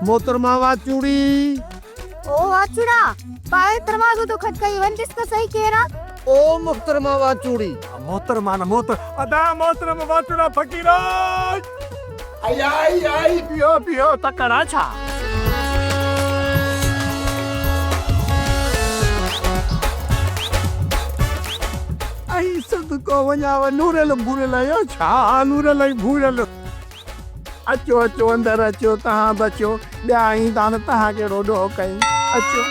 मोहतरमा वाचूड़ी ओ वाचुड़ा पाए दरवाजो तो खटकाई वंदिस का सही कह रहा। ओ मोहतरमा वाचूड़ी मोहतरमा ना मोहतर अदा मोहतरमा वाचुड़ा फकीरा आई पियो तकड़ा छा आई सदको वञाव नूरल भूरल आयो छा नूरल भूरल अचो अचो अंदर अचो तहां बचो ॿिया ईंदा न तहां के रोडो कई अचो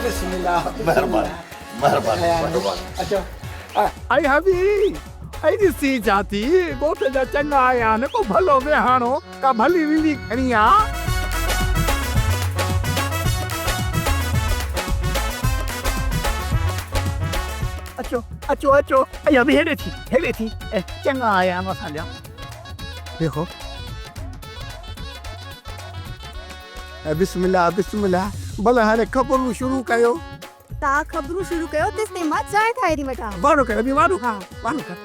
बिस्मिल्लाह मेहरबानी अच्छा आई हबी आई ॾिसी जाती ॻोठ जा चङा आया न को भलो विहाणो का भली विली खणी आ अचो अचो अचो अया भी हेॾे थी चङा आया आहिनि असांजा देखो बिस्मिल्लाह बिस्मिल्लाह भले हाणे ख़बरूं शुरू कयो ता खबरू शुरू कयो तेसते मां चाय ठाहे दी वठा। वारो कर अभी वारो वारो कर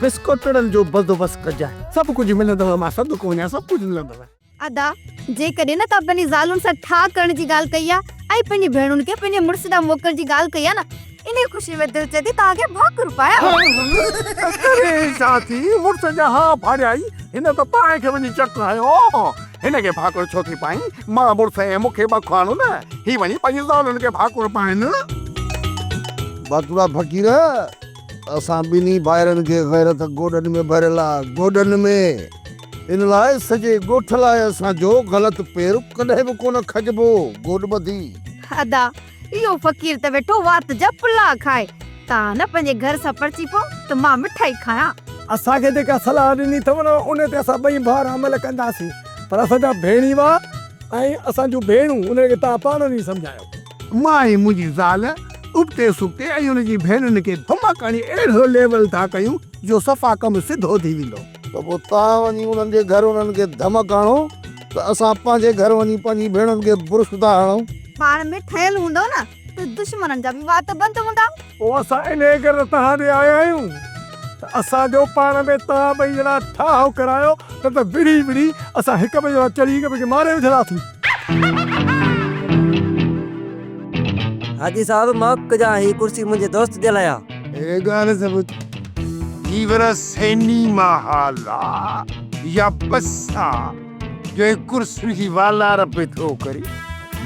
बिस्कुटन जो बंदोबस्त कजाए सब कुछ मिलंदव मां सदको वञा सब कुछ मिलंदव अदा जे कॾहिं न त पंहिंजी ज़ालुनि सां ठा करण जी ॻाल्हि कई आ ऐं पंहिंजी भेणुनि खे पंहिंजे मुड़ुस ॾांहुं मोकल जी ॻाल्हि कई आ न इन खुशी में दिल चए थी तव्हांखे भाक रुपाया अरे साथी मुड़स जा हा फाड़ियाई हिन त पाए खे वञी चकरायो हिन खे भाकुर छो थी पाई मां मुड़स ऐं मूंखे बखानो न ही वञी पंहिंजी ज़ालुनि खे भाकुर पाइनि वाचूड़ा फकीर असां ॿिन्ही भाइरनि खे गैरत गोॾनि में भरियल आहे गोॾनि में इन लाइ सॼे ॻोठ लाइ असांजो ग़लति पेर कॾहिं बि कोन खजबो गोॾ ॿधी अदा इहो फ़कीर त वेठो वात जा पुला खाए तव्हां न पंहिंजे घर सां परची पो त मां मिठाई खायां असांखे जेका सलाह ॾिनी अथव न उन ते असां ॿई भाउर अमल कंदासीं पर असांजा भेणी हुआ ऐं असांजूं भेणूं उनखे तव्हां पाण ई सम्झायो मां ऐं मुंहिंजी ज़ाल उबते सुबते ऐं उनजी भेणुनि खे धमाकाणी अहिड़ो लेवल था कयूं जो सफ़ा कमु सिधो थी वेंदो त पोइ तव्हां वञी उन्हनि जे घर उन्हनि खे धमक हणो त असां पंहिंजे घर वञी पंहिंजी भेणुनि खे बुरुश था हणूं पाण में ठहियल हूंदो न त दुश्मननि जा बि वात बंदि हूंदा। पोइ असां इन करे तव्हां ॾे आया आहियूं त असांजो पाण में तव्हां ॿई ॼणा ठाह करायो न त विड़ी विड़ी असां हिक ॿिए जो चढ़ी हिक ॿिए खे मारे विझंदासीं हाजी साहब मां कजा ही कुर्सी मुझे दोस्त दिलाया ए ॻाल्हि सभु जीवर सैनी महाला या बसा जो कुर्सी की वालार पे थो करे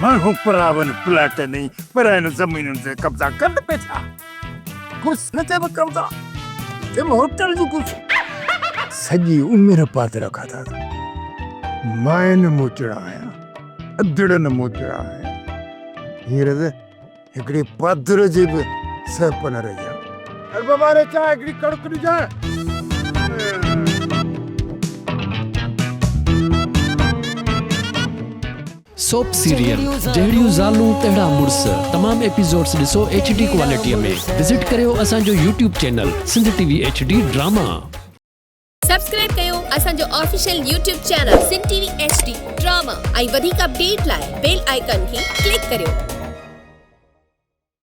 माण्हू परावन प्लाट नहीं पर इन जमीनुनि से कब्जा कर पे था कुर्सी न चइबो कब्जा ते होटल जो कुछ सॼी उमिरि पात रखा था माइन मोचड़ा आया अधड़न मोचड़ा आया हींअर त हिकिड़ी पधर जी बि सपन रहिया अरे बाबा रे चाय हिकिड़ी कड़क ॾिजाए सोप सीरियल जहिड़ियूं ज़ालूं तहिड़ा मुड़स तमाम एपिसोड्स ॾिसो HD क्वालिटीअ में विजिट करियो असांजो YouTube channel Sindh TV HD drama subscribe कयो असांजो official YouTube channel Sindh TV HD drama ऐं वधीक अपडेट लाइ बेल आइकन खे क्लिक करियो।